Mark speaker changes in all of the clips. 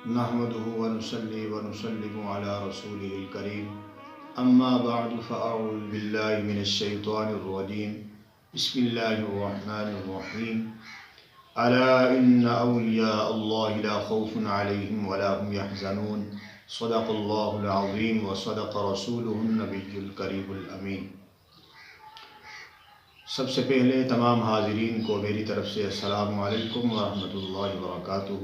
Speaker 1: نحمده ونصلي ونسلم على رسوله الكريم اما بعد فاعوذ بالله من الشيطان الرجيم بسم الله الرحمن الرحيم الا ان اولياء الله لا خوف عليهم ولا هم يحزنون صدق الله العظيم وصدق رسوله النبي الكريم الامين۔ سب سے پہلے تمام حاضرین کو میری طرف سے السلام علیکم ورحمۃ اللہ وبرکاتہ۔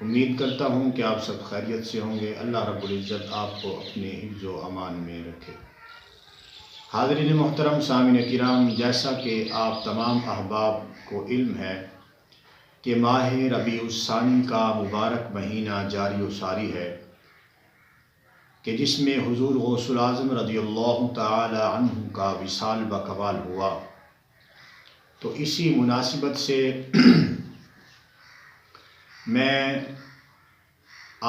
Speaker 1: امید کرتا ہوں کہ آپ سب خیریت سے ہوں گے۔ اللہ رب العزت آپ کو اپنے حفظ و امان میں رکھے۔ حاضرین محترم، سامعین کرام، جیسا کہ آپ تمام احباب کو علم ہے کہ ماہ ربیع الثانی کا مبارک مہینہ جاری و ساری ہے کہ جس میں حضور غوث الاعظم رضی اللہ تعالی عنہ کا وصال بقوال ہوا، تو اسی مناسبت سے میں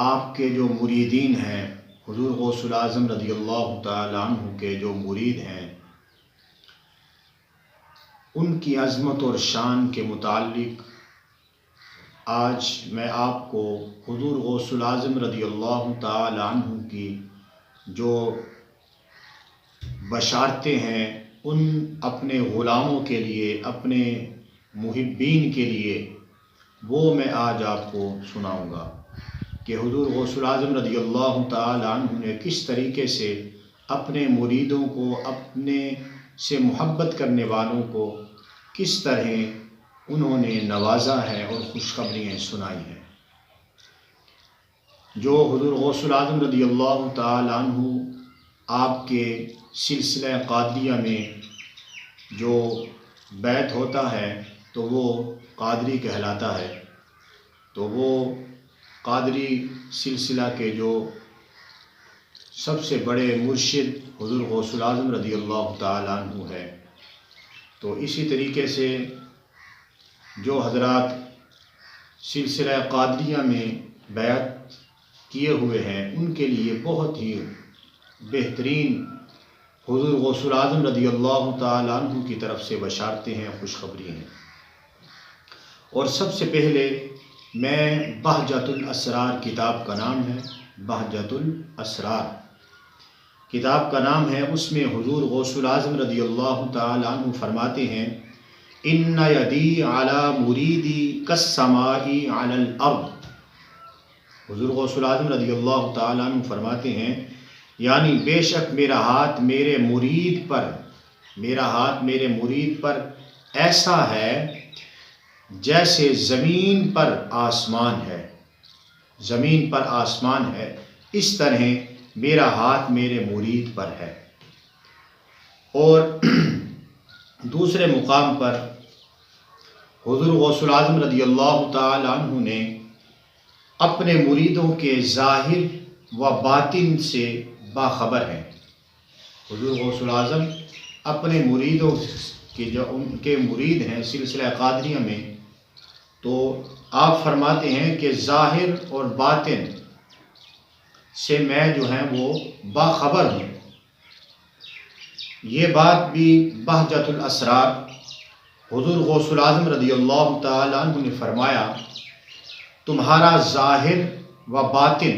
Speaker 1: آپ کے جو مریدین ہیں، حضور غوث الاعظم رضی اللہ تعالی عنہ کے جو مرید ہیں، ان کی عظمت اور شان کے متعلق آج میں آپ کو حضور غوث الاعظم رضی اللہ تعالی عنہ کی جو بشارتیں ہیں ان اپنے غلاموں کے لیے، اپنے محبین کے لیے، وہ میں آج آپ کو سناؤں گا کہ حضور غوث الاعظم رضی اللہ تعالی عنہ نے کس طریقے سے اپنے مریدوں کو، اپنے سے محبت کرنے والوں کو کس طرح انہوں نے نوازا ہے اور خوشخبریاں سنائی ہیں۔ جو حضور غوث الاعظم رضی اللہ تعالی عنہ آپ کے سلسلہ قادریہ میں جو بیعت ہوتا ہے تو وہ قادری کہلاتا ہے، تو وہ قادری سلسلہ کے جو سب سے بڑے مرشد حضور غوث الاعظم رضی اللہ تعالی عنہ ہے۔ تو اسی طریقے سے جو حضرات سلسلہ قادریہ میں بیعت کیے ہوئے ہیں ان کے لیے بہت ہی بہترین حضور غوث الاعظم رضی اللہ تعالی عنہ کی طرف سے بشارتیں ہیں، خوشخبری ہیں۔ اور سب سے پہلے میں بہجت الاسرار کتاب کا نام ہے، بہجت الاسرار کتاب کا نام ہے، اس میں حضور غوث الاعظم رضی اللہ تعالی عنہ فرماتے ہیں ان یدی علی مریدی کالسماء علی الارض۔ حضور غوث الاعظم رضی اللہ تعالی عنہ فرماتے ہیں یعنی بے شک میرا ہاتھ میرے مرید پر ایسا ہے جیسے زمین پر آسمان ہے، زمین پر آسمان ہے، اس طرح میرا ہاتھ میرے مرید پر ہے۔ اور دوسرے مقام پر حضور غوث الاعظم رضی اللہ تعالی عنہ نے اپنے مریدوں کے ظاہر و باطن سے باخبر ہیں۔ حضور غوث الاعظم اپنے مریدوں کے جو ان کے مرید ہیں سلسلہ قادریہ میں، تو آپ فرماتے ہیں کہ ظاہر اور باطن سے میں جو ہیں وہ باخبر ہوں۔ یہ بات بھی بہجت الاسرار حضور غوث الاعظم رضی اللہ تعالی عنہ نے فرمایا تمہارا ظاہر و باطن،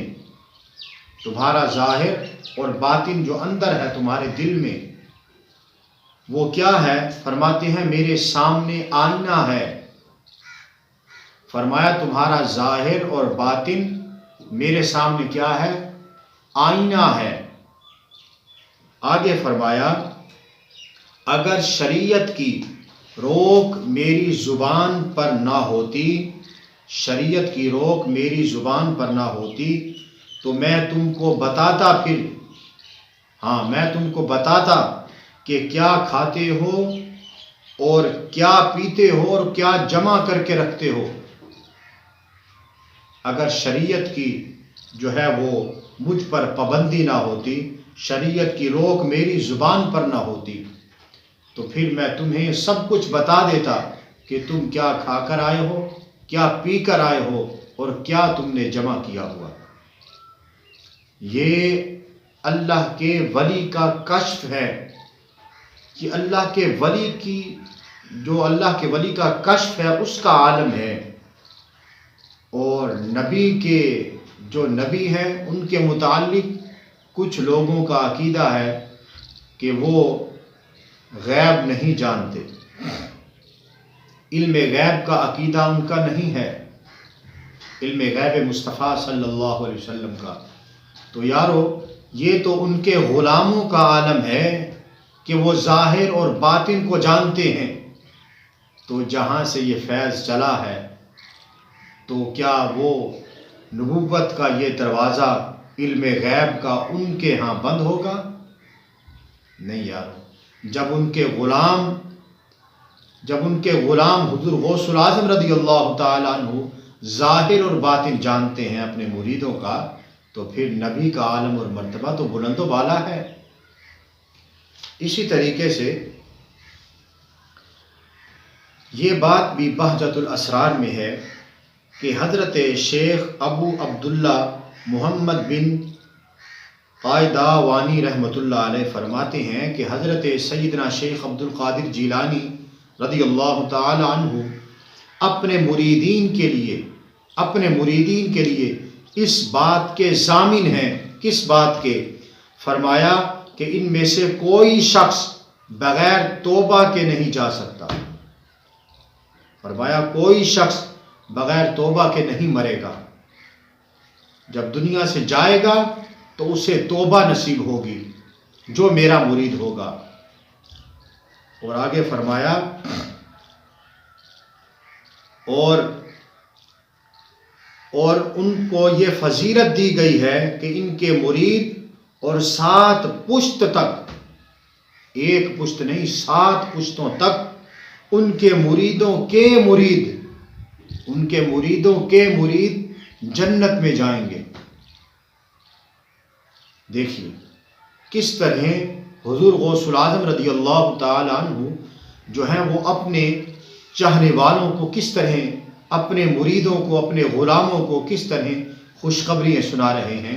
Speaker 1: تمہارا ظاہر اور باطن جو اندر ہے تمہارے دل میں، وہ کیا ہے؟ فرماتے ہیں میرے سامنے آئینہ ہے۔ فرمایا تمہارا ظاہر اور باطن میرے سامنے کیا ہے؟ آئینہ ہے۔ آگے فرمایا اگر شریعت کی روک میری زبان پر نہ ہوتی، شریعت کی روک میری زبان پر نہ ہوتی تو میں تم کو بتاتا، میں تم کو بتاتا کہ کیا کھاتے ہو اور کیا پیتے ہو اور کیا جمع کر کے رکھتے ہو۔ اگر شریعت کی جو ہے وہ مجھ پر پابندی نہ ہوتی، شریعت کی روک میری زبان پر نہ ہوتی تو پھر میں تمہیں سب کچھ بتا دیتا کہ تم کیا کھا کر آئے ہو، کیا پی کر آئے ہو اور کیا تم نے جمع کیا ہوا۔ یہ اللہ کے ولی کا کشف ہے کہ اللہ کے ولی کی جو اللہ کے ولی کا کشف ہے اس کا عالم ہے، اور نبی کے جو نبی ہیں ان کے متعلق کچھ لوگوں کا عقیدہ ہے کہ وہ غیب نہیں جانتے، علم غیب کا عقیدہ ان کا نہیں ہے، علم غیب مصطفیٰ صلی اللہ علیہ وسلم کا۔ تو یارو یہ تو ان کے غلاموں کا عالم ہے کہ وہ ظاہر اور باطن کو جانتے ہیں۔ تو جہاں سے یہ فیض چلا ہے تو کیا وہ نبوت کا یہ دروازہ علم غیب کا ان کے ہاں بند ہوگا؟ نہیں یارو، جب ان کے غلام حضور غوث العظم رضی اللہ تعالیٰ عنہ ظاہر اور باطن جانتے ہیں اپنے مریدوں کا، تو پھر نبی کا عالم اور مرتبہ تو بلند و بالا ہے۔ اسی طریقے سے یہ بات بھی بہجت الاسرار میں ہے کہ حضرت شیخ ابو عبداللہ محمد بن قائداوانی رحمۃ اللہ علیہ فرماتے ہیں کہ حضرت سیدنا شیخ عبد القادر جیلانی رضی اللہ تعالی عنہ اپنے مریدین کے لیے اس بات کے ضامن ہیں۔ کس بات کے؟ فرمایا کہ ان میں سے کوئی شخص بغیر توبہ کے نہیں جا سکتا، فرمایا کوئی شخص بغیر توبہ کے نہیں مرے گا، جب دنیا سے جائے گا تو اسے توبہ نصیب ہوگی جو میرا مرید ہوگا۔ اور آگے فرمایا اور ان کو یہ فضیلت دی گئی ہے کہ ان کے مرید اور 7 پشت تک، ایک پشت نہیں 7 پشتوں تک ان کے مریدوں کے مرید جنت میں جائیں گے۔ دیکھیے کس طرح حضور غوث العظم رضی اللہ تعالی عنہ جو ہیں وہ اپنے چاہنے والوں کو کس طرح، اپنے مریدوں کو، اپنے غلاموں کو کس طرح خوشخبریاں سنا رہے ہیں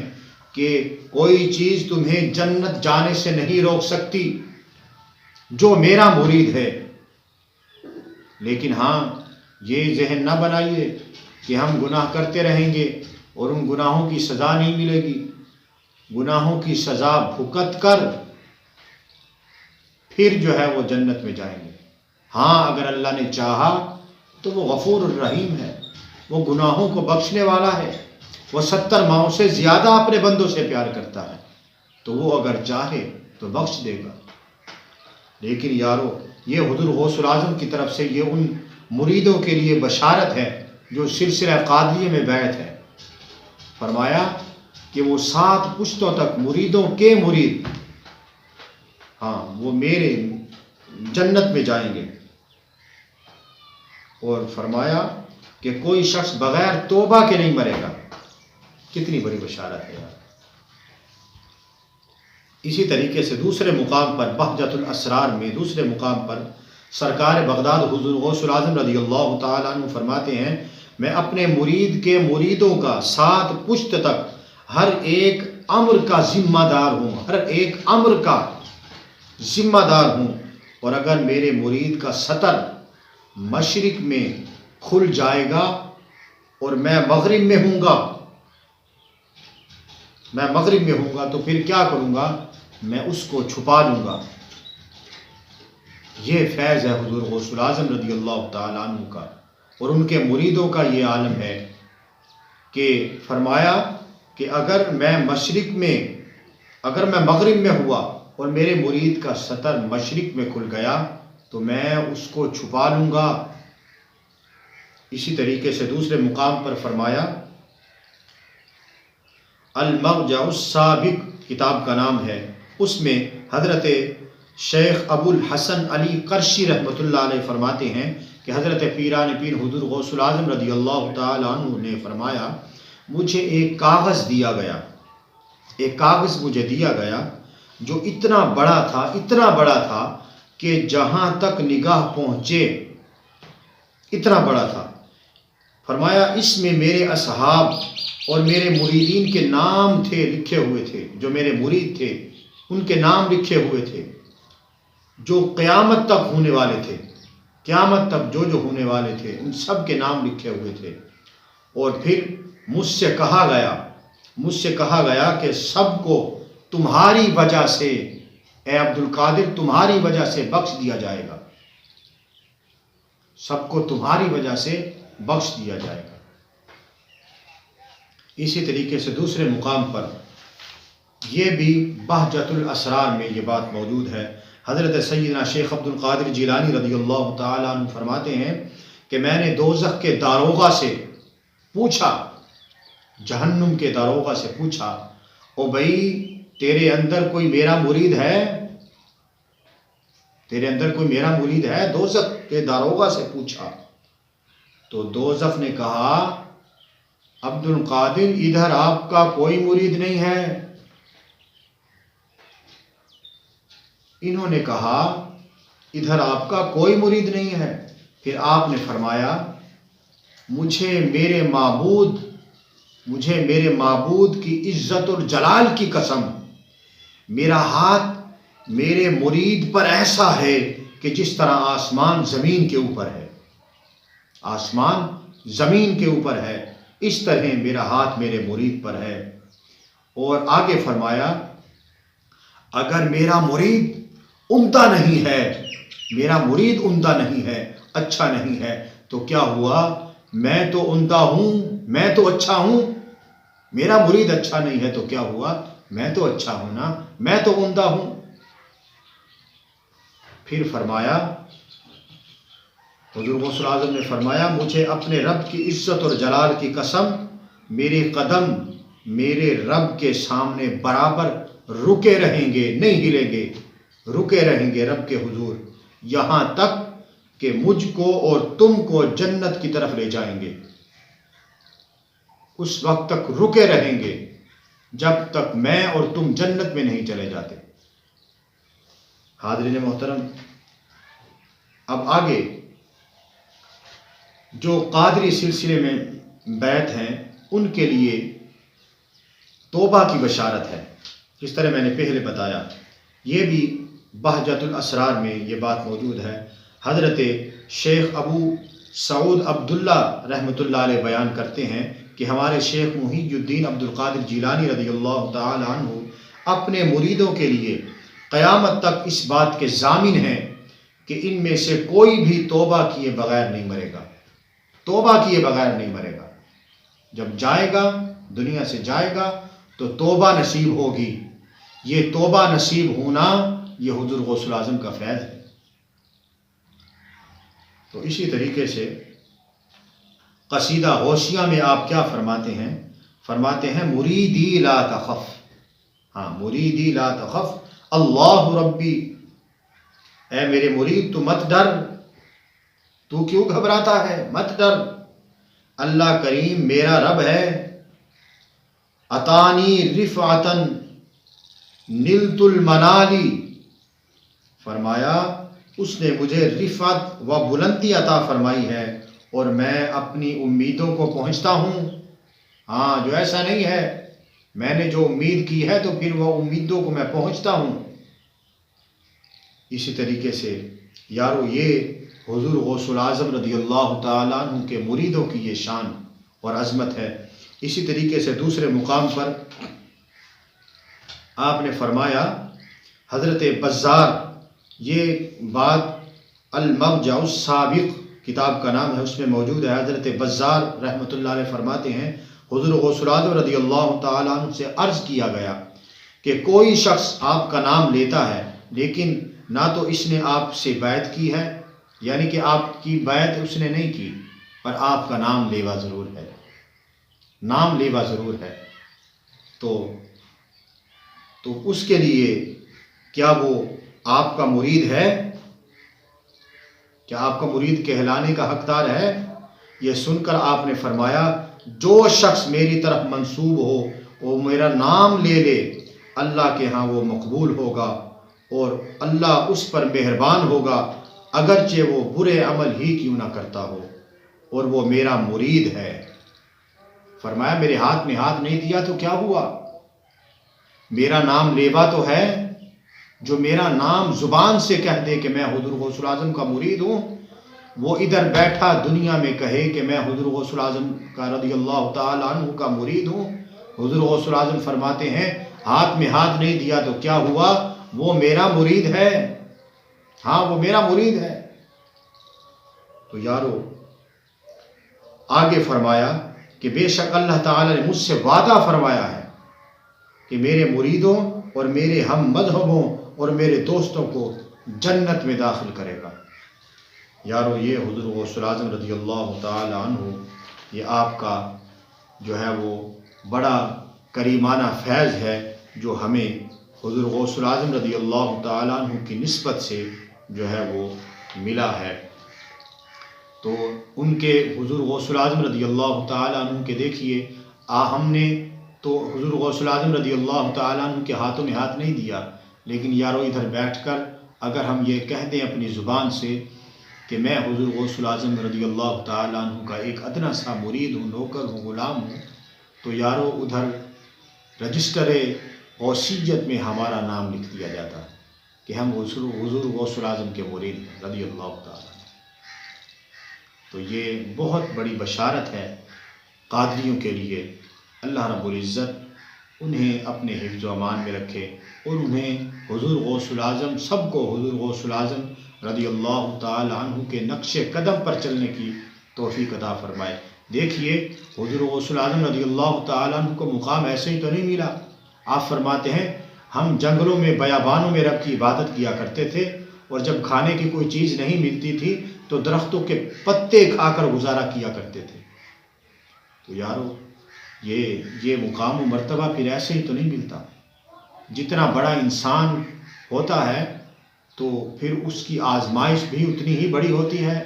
Speaker 1: کہ کوئی چیز تمہیں جنت جانے سے نہیں روک سکتی جو میرا مرید ہے۔ لیکن ہاں یہ ذہن نہ بنائیے کہ ہم گناہ کرتے رہیں گے اور ان گناہوں کی سزا نہیں ملے گی۔ گناہوں کی سزا بھگت کر پھر جو ہے وہ جنت میں جائیں گے۔ ہاں اگر اللہ نے چاہا تو وہ غفور الرحیم ہے، وہ گناہوں کو بخشنے والا ہے، وہ 70 ماؤں سے زیادہ اپنے بندوں سے پیار کرتا ہے، تو وہ اگر چاہے تو بخش دے گا۔ لیکن یارو یہ حضور غوث العظم کی طرف سے یہ ان مریدوں کے لیے بشارت ہے جو سلسلہ قادریہ میں بیعت ہے۔ فرمایا کہ وہ 7 پشتوں تک مریدوں کے مرید، ہاں وہ میرے جنت میں جائیں گے۔ اور فرمایا کہ کوئی شخص بغیر توبہ کے نہیں مرے گا۔ کتنی بڑی بشارت ہے یار۔ اسی طریقے سے دوسرے مقام پر بہجت الاسرار میں دوسرے مقام پر سرکار بغداد حضور غوث العظم رضی اللہ تعالیٰ عنہ فرماتے ہیں میں اپنے مرید کے مریدوں کا 7 پشت تک ہر ایک امر کا ذمہ دار ہوں، اور اگر میرے مرید کا سطر مشرق میں کھل جائے گا اور میں مغرب میں ہوں گا تو پھر کیا کروں گا؟ میں اس کو چھپا لوں گا۔ یہ فیض ہے حضور غوث العظم رضی اللہ تعالیٰ عنہ کا، اور ان کے مریدوں کا یہ عالم ہے کہ فرمایا کہ اگر میں مغرب میں ہوا اور میرے مرید کا سطر مشرق میں کھل گیا تو میں اس کو چھپا لوں گا۔ اسی طریقے سے دوسرے مقام پر فرمایا المرجع السابق کتاب کا نام ہے، اس میں حضرت شیخ ابو الحسن علی قرشی رحمۃ اللہ علیہ فرماتے ہیں کہ حضرت پیران پیر حضور غوث العظم رضی اللہ تعالی عنہ نے فرمایا مجھے ایک کاغذ مجھے دیا گیا جو اتنا بڑا تھا کہ جہاں تک نگاہ پہنچے اتنا بڑا تھا۔ فرمایا اس میں میرے اصحاب اور میرے مریدین کے نام لکھے ہوئے تھے، جو میرے مرید تھے ان کے نام لکھے ہوئے تھے جو قیامت تک ہونے والے تھے، قیامت تک جو ہونے والے تھے ان سب کے نام لکھے ہوئے تھے۔ اور پھر مجھ سے کہا گیا مجھ سے کہا گیا کہ سب کو تمہاری وجہ سے اے عبد القادر تمہاری وجہ سے بخش دیا جائے گا، سب کو تمہاری وجہ سے بخش دیا جائے گا۔ اسی طریقے سے دوسرے مقام پر یہ بھی بہجت الاسرار میں یہ بات موجود ہے۔ حضرت سیدنا شیخ عبد القادر جیلانی رضی اللہ تعالیٰ عنہ فرماتے ہیں کہ میں نے دوزخ کے داروغہ سے پوچھا، جہنم کے داروغہ سے پوچھا، او بھائی تیرے اندر کوئی میرا مرید ہے؟ تیرے اندر کوئی میرا مرید ہے؟ دوزخ کے داروغہ سے پوچھا تو دوزخ نے کہا عبد القادر ادھر آپ کا کوئی مرید نہیں ہے۔ انہوں نے کہا ادھر آپ کا کوئی مرید نہیں ہے۔ پھر آپ نے فرمایا مجھے میرے معبود کی عزت اور جلال کی قسم، میرا ہاتھ میرے مرید پر ایسا ہے کہ جس طرح آسمان زمین کے اوپر ہے، آسمان زمین کے اوپر ہے، اس طرح میرا ہاتھ میرے مرید پر ہے۔ اور آگے فرمایا اگر میرا مرید عمدہ نہیں ہے، میرا مرید عمدہ نہیں ہے، اچھا نہیں ہے، تو کیا ہوا؟ میں تو عمدہ ہوں، میں تو اچھا ہوں، میرا مرید اچھا نہیں ہے تو کیا ہوا؟ میں تو اچھا ہوں نا، میں تو عمدہ ہوں۔ پھر فرمایا حضور غوث اعظم نے فرمایا مجھے اپنے رب کی عزت اور جلال کی قسم، میرے قدم میرے رب کے سامنے برابر رکے رہیں گے، نہیں ہلیں گے، رکے رہیں گے رب کے حضور، یہاں تک کہ مجھ کو اور تم کو جنت کی طرف لے جائیں گے۔ اس وقت تک رکے رہیں گے جب تک میں اور تم جنت میں نہیں چلے جاتے۔ حاضرین محترم، اب آگے جو قادری سلسلے میں بیعت ہیں ان کے لیے توبہ کی بشارت ہے، جس طرح میں نے پہلے بتایا۔ یہ بھی بہجت الاسرار میں یہ بات موجود ہے۔ حضرت شیخ ابو سعود عبداللہ رحمۃ اللہ علیہ بیان کرتے ہیں کہ ہمارے شیخ محی الدین عبد القادر جیلانی رضی اللہ تعالی عنہ اپنے مریدوں کے لیے قیامت تک اس بات کے ضامن ہیں کہ ان میں سے کوئی بھی توبہ کیے بغیر نہیں مرے گا، توبہ کیے بغیر نہیں مرے گا۔ جب جائے گا، دنیا سے جائے گا تو توبہ نصیب ہوگی۔ یہ توبہ نصیب ہونا یہ حضور غوث اعظم کا فیض ہے۔ تو اسی طریقے سے قصیدہ غوثیہ میں آپ کیا فرماتے ہیں؟ فرماتے ہیں مریدی لا تخف، ہاں مریدی لا تخف اللہ ربی، اے میرے مرید تو مت ڈر، تو کیوں گھبراتا ہے؟ مت ڈر، اللہ کریم میرا رب ہے۔ عطانی رفعتن نلت المنالی، فرمایا اس نے مجھے رفعت و بلندی عطا فرمائی ہے اور میں اپنی امیدوں کو پہنچتا ہوں۔ ہاں، جو ایسا نہیں ہے میں نے جو امید کی ہے تو پھر وہ امیدوں کو میں پہنچتا ہوں۔ اسی طریقے سے یارو یہ حضور غوث اعظم رضی اللہ تعالیٰ عنہ کے مریدوں کی یہ شان اور عظمت ہے۔ اسی طریقے سے دوسرے مقام پر آپ نے فرمایا حضرت بزار، یہ بات المرجع السابق کتاب کا نام ہے، اس میں موجود ہے۔ حضرت بزار رحمۃ اللہ علیہ فرماتے ہیں حضور غوث اعظم رضی اللہ تعالیٰ عنہ سے عرض کیا گیا کہ کوئی شخص آپ کا نام لیتا ہے لیکن نہ تو اس نے آپ سے بیعت کی ہے، یعنی کہ آپ کی بیعت اس نے نہیں کی، پر آپ کا نام لیوا ضرور ہے، نام لیوا ضرور ہے، تو اس کے لیے کیا وہ آپ کا مرید ہے؟ کیا آپ کا مرید کہلانے کا حقدار ہے؟ یہ سن کر آپ نے فرمایا جو شخص میری طرف منسوب ہو وہ میرا نام لے لے، اللہ کے ہاں وہ مقبول ہوگا اور اللہ اس پر مہربان ہوگا، اگرچہ وہ برے عمل ہی کیوں نہ کرتا ہو، اور وہ میرا مرید ہے۔ فرمایا میرے ہاتھ میں ہاتھ نہیں دیا تو کیا ہوا؟ میرا نام لیوا تو ہے، جو میرا نام زبان سے کہہ دے کہ میں حضور غوث اعظم کا مرید ہوں، وہ ادھر بیٹھا دنیا میں کہے کہ میں حضور غوث اعظم کا رضی اللہ تعالی عنہ کا مرید ہوں، حضور غوث الاعظم فرماتے ہیں ہاتھ میں ہاتھ نہیں دیا تو کیا ہوا، وہ میرا مرید ہے، ہاں وہ میرا مرید ہے۔ تو یارو آگے فرمایا کہ بے شک اللہ تعالیٰ نے مجھ سے وعدہ فرمایا ہے کہ میرے مریدوں اور میرے ہم مذہبوں اور میرے دوستوں کو جنت میں داخل کرے گا۔ یارو یہ حضور غوث الاعظم رضی اللہ تعالی عنہ، یہ آپ کا جو ہے وہ بڑا کریمانہ فیض ہے جو ہمیں حضور غوث الاعظم رضی اللہ تعالی عنہ کی نسبت سے جو ہے وہ ملا ہے۔ تو ان کے حضور غوث الاعظم رضی اللہ تعالی عنہ کے دیکھیے ہم نے تو حضور غوث الاعظم رضی اللہ تعالی عنہ کے ہاتھوں میں ہاتھ نہیں دیا، لیکن یارو ادھر بیٹھ کر اگر ہم یہ کہہ دیں اپنی زبان سے کہ میں حضور غوث الاعظم رضی اللہ تعالی عنہ کا ایک ادنا سا مرید ہوں، نوکر ہوں، غلام ہوں، تو یارو ادھر رجسٹر غوثیت میں ہمارا نام لکھ دیا جاتا ہے کہ ہم حضور غوث الاعظم کے مرید ہیں رضی اللہ تعالی عنہ۔ تو یہ بہت بڑی بشارت ہے قادریوں کے لیے۔ اللہ رب العزت انہیں اپنے حفظ و امان میں رکھے اور انہیں حضور غوث الاعظم، سب کو حضور غوث الاعظم رضی اللہ تعالی عنہ کے نقش قدم پر چلنے کی توفیق عطا فرمائے۔ دیکھیے حضور غوث الاعظم رضی اللہ تعالی عنہ کو مقام ایسے ہی تو نہیں ملا۔ آپ فرماتے ہیں ہم جنگلوں میں بیابانوں میں رب کی عبادت کیا کرتے تھے، اور جب کھانے کی کوئی چیز نہیں ملتی تھی تو درختوں کے پتے کھا کر گزارا کیا کرتے تھے۔ تو یارو یہ مقام و مرتبہ پھر ایسے ہی تو نہیں ملتا۔ جتنا بڑا انسان ہوتا ہے تو پھر اس کی آزمائش بھی اتنی ہی بڑی ہوتی ہے۔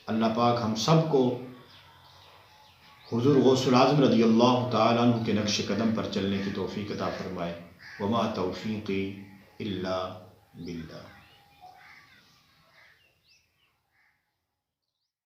Speaker 1: اللہ پاک ہم سب کو حضور غوث الاعظم رضی اللہ تعالیٰ عنہ کے نقش قدم پر چلنے کی توفیق عطا فرمائے۔ وما توفیقی الا باللہ۔